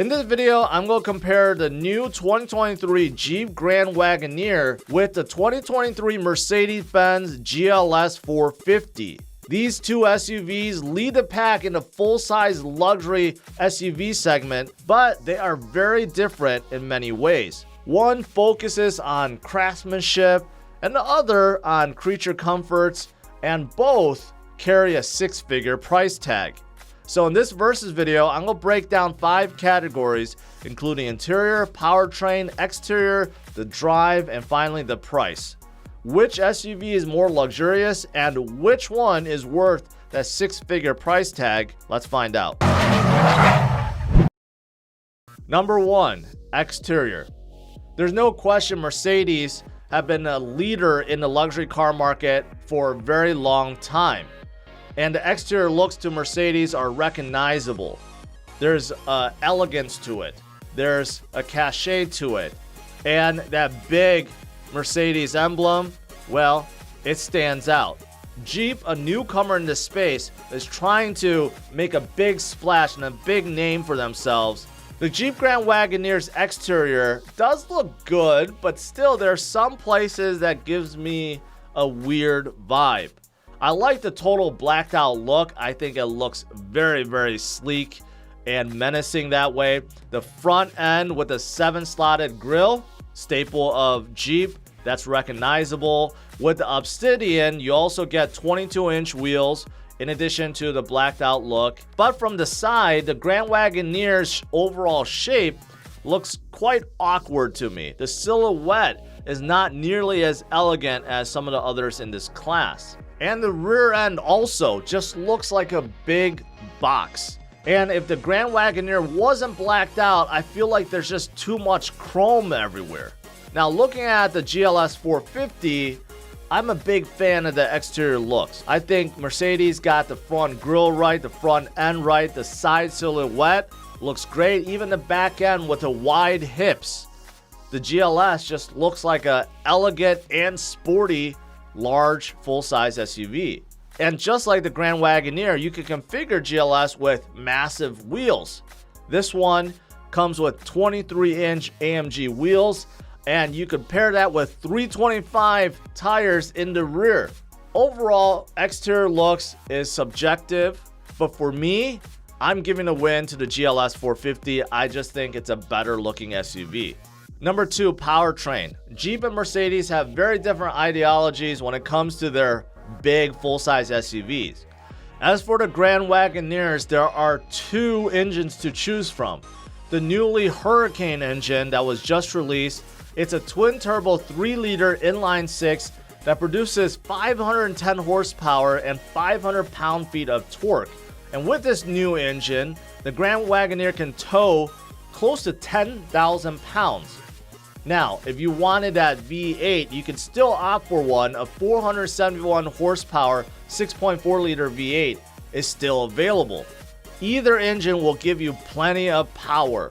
In this video, I'm going to compare the new 2023 Jeep Grand Wagoneer with the 2023 Mercedes-Benz GLS 450. These two SUVs lead the pack in the full-size luxury SUV segment, but they are very different in many ways. One focuses on craftsmanship and the other on creature comforts, and both carry a six-figure price tag. So in this versus video, I'm going to break down 5 categories, including interior, powertrain, exterior, the drive, and finally the price. Which SUV is more luxurious and which one is worth that six-figure price tag? Let's find out. Number 1, exterior. There's no question Mercedes have been a leader in the luxury car market for a very long time. And the exterior looks to Mercedes are recognizable. There's elegance to it. There's a cachet to it. And that big Mercedes emblem, well, it stands out. Jeep, a newcomer in this space, is trying to make a big splash and a big name for themselves. The Jeep Grand Wagoneer's exterior does look good, but still there are some places that gives me a weird vibe. I like the total blacked out look. I think it looks very, very sleek and menacing that way. The front end with a 7-slotted grille, staple of Jeep, that's recognizable. With the Obsidian, you also get 22-inch wheels in addition to the blacked out look. But from the side, the Grand Wagoneer's overall shape looks quite awkward to me. The silhouette is not nearly as elegant as some of the others in this class. And the rear end also just looks like a big box. And if the Grand Wagoneer wasn't blacked out, I feel like there's just too much chrome everywhere. Now looking at the GLS 450, I'm a big fan of the exterior looks. I think Mercedes got the front grille right, the front end right, the side silhouette looks great, even the back end with the wide hips. The GLS just looks like a elegant and sporty large full-size SUV. And just like the Grand Wagoneer, you can configure GLS with massive wheels. This one comes with 23-inch AMG wheels, and you could pair that with 325 tires in the rear. Overall, exterior looks is subjective, but for me, I'm giving a win to the GLS 450. I just think it's a better looking SUV. Number 2, powertrain. Jeep and Mercedes have very different ideologies when it comes to their big full-size SUVs. As for the Grand Wagoneers, there are 2 engines to choose from. The newly Hurricane engine that was just released, it's a twin-turbo 3-liter inline-6 that produces 510 horsepower and 500 pound-feet of torque. And with this new engine, the Grand Wagoneer can tow close to 10,000 pounds. Now, if you wanted that V8, you can still opt for one. A 471 horsepower 6.4 liter V8 is still available. Either engine will give you plenty of power.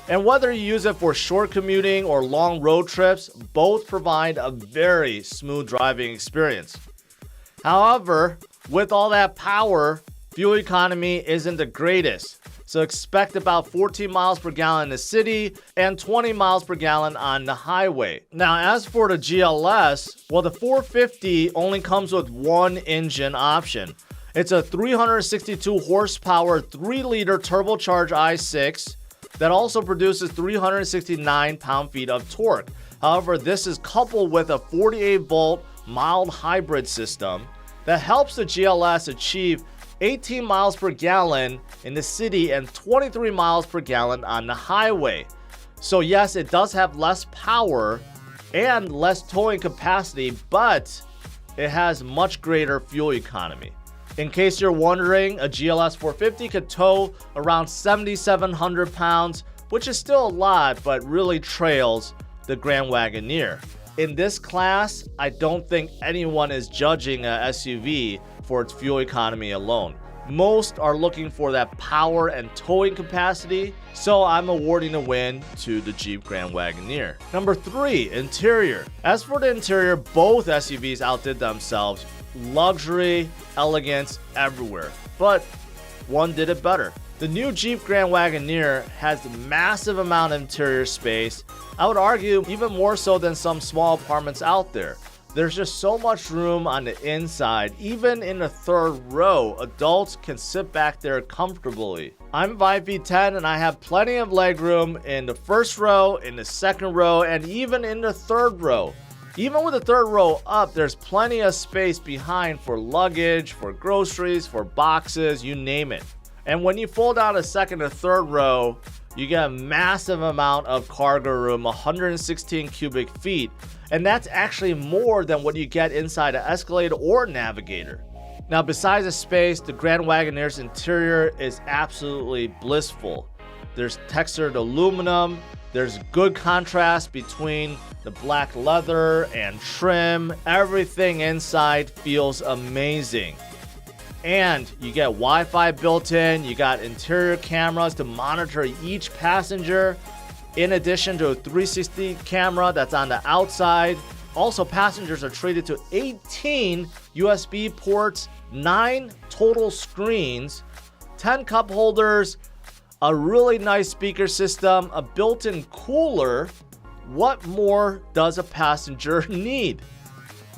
And whether you use it for short commuting or long road trips, both provide a very smooth driving experience. However, with all that power, fuel economy isn't the greatest. So expect about 14 miles per gallon in the city and 20 miles per gallon on the highway. Now, as for the GLS, well, the 450 only comes with one engine option. It's a 362 horsepower 3-liter turbocharged i6 that also produces 369 pound-feet of torque. However, this is coupled with a 48-volt mild hybrid system that helps the GLS achieve 18 miles per gallon in the city and 23 miles per gallon on the highway. So yes, it does have less power and less towing capacity, but it has much greater fuel economy. In case you're wondering, a GLS 450 could tow around 7,700 pounds, which is still a lot, but really trails the Grand Wagoneer. In this class, I don't think anyone is judging a SUV for its fuel economy alone. Most are looking for that power and towing capacity, so I'm awarding a win to the Jeep Grand Wagoneer. Number 3, interior. As for the interior, both SUVs outdid themselves. Luxury, elegance everywhere, but one did it better. The new Jeep Grand Wagoneer has a massive amount of interior space. I would argue even more so than some small apartments out there. There's just so much room on the inside. Even in the third row, adults can sit back there comfortably. I'm 5 feet 10 and I have plenty of leg room in the first row, in the second row, and even in the third row. Even with the third row up, there's plenty of space behind for luggage, for groceries, for boxes, you name it. And when you fold out a second or third row, you get a massive amount of cargo room, 116 cubic feet. And that's actually more than what you get inside an Escalade or Navigator. Now, besides the space, the Grand Wagoneer's interior is absolutely blissful. There's textured aluminum, there's good contrast between the black leather and trim. Everything inside feels amazing. And you get Wi-Fi built in, you got interior cameras to monitor each passenger, in addition to a 360 camera that's on the outside. Also, passengers are treated to 18 USB ports, 9 total screens, 10 cup holders, a really nice speaker system, a built-in cooler. What more does a passenger need?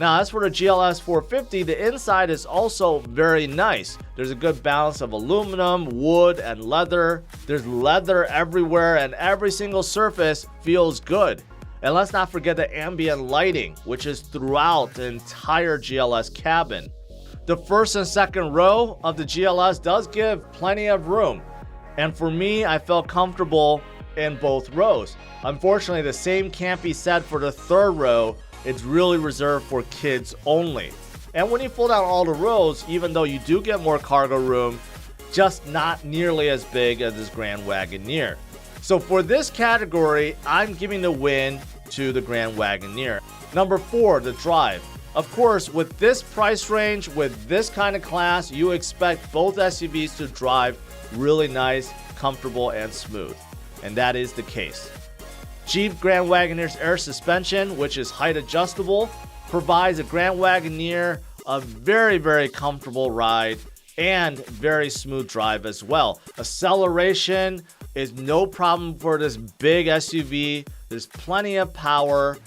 Now, as for the GLS 450, the inside is also very nice. There's a good balance of aluminum, wood, and leather. There's leather everywhere, and every single surface feels good. And let's not forget the ambient lighting, which is throughout the entire GLS cabin. The first and second row of the GLS does give plenty of room. And for me, I felt comfortable in both rows. Unfortunately, the same can't be said for the third row. It's really reserved for kids only. And when you fold out all the rows, even though you do get more cargo room, just not nearly as big as this Grand Wagoneer. So for this category, I'm giving the win to the Grand Wagoneer. Number 4, the drive. Of course, with this price range, with this kind of class, you expect both SUVs to drive really nice, comfortable, and smooth. And that is the case. Jeep Grand Wagoneer's air suspension, which is height adjustable, provides a Grand Wagoneer a very, very comfortable ride and very smooth drive as well. Acceleration is no problem for this big SUV. There's plenty of power.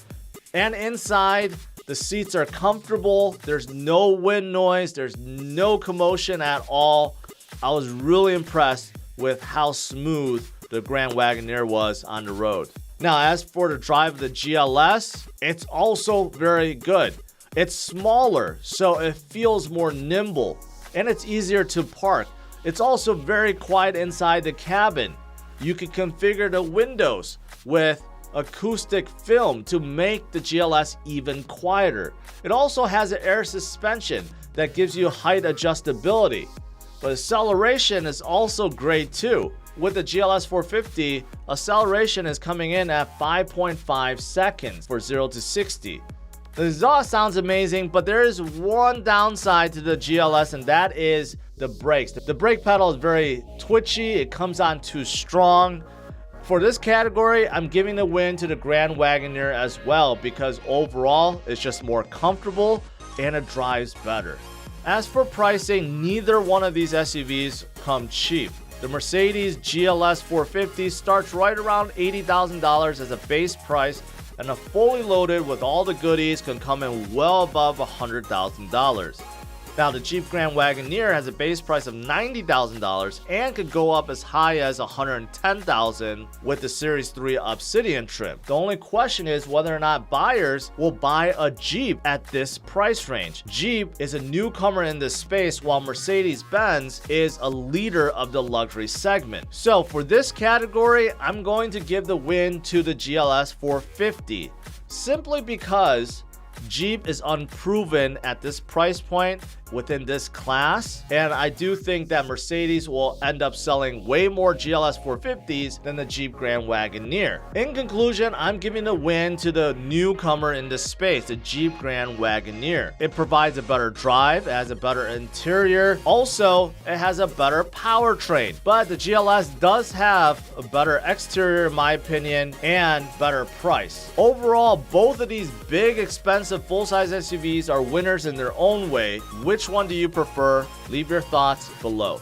And inside, the seats are comfortable. There's no wind noise. There's no commotion at all. I was really impressed with how smooth the Grand Wagoneer was on the road. Now, as for the drive of the GLS, it's also very good. It's smaller, so it feels more nimble, and it's easier to park. It's also very quiet inside the cabin. You can configure the windows with acoustic film to make the GLS even quieter. It also has an air suspension that gives you height adjustability. But acceleration is also great too. With the GLS 450, acceleration is coming in at 5.5 seconds for 0 to 60. The exhaust sounds amazing, but there is one downside to the GLS, and that is the brakes. The brake pedal is very twitchy, it comes on too strong. For this category, I'm giving the win to the Grand Wagoneer as well, because overall, it's just more comfortable and it drives better. As for pricing, neither one of these SUVs come cheap. The Mercedes GLS 450 starts right around $80,000 as a base price, and a fully loaded with all the goodies can come in well above $100,000. Now, the Jeep Grand Wagoneer has a base price of $90,000 and could go up as high as $110,000 with the Series 3 Obsidian trim. The only question is whether or not buyers will buy a Jeep at this price range. Jeep is a newcomer in this space, while Mercedes-Benz is a leader of the luxury segment. So for this category, I'm going to give the win to the GLS 450, simply because Jeep is unproven at this price point within this class, and I do think that Mercedes will end up selling way more GLS 450s than the Jeep Grand Wagoneer. In conclusion, I'm giving the win to the newcomer in this space, the Jeep Grand Wagoneer. It provides a better drive, it has a better interior, also it has a better powertrain, but the GLS does have a better exterior in my opinion and better price. Overall, both of these big expensive full-size SUVs are winners in their own way. Which one do you prefer? Leave your thoughts below.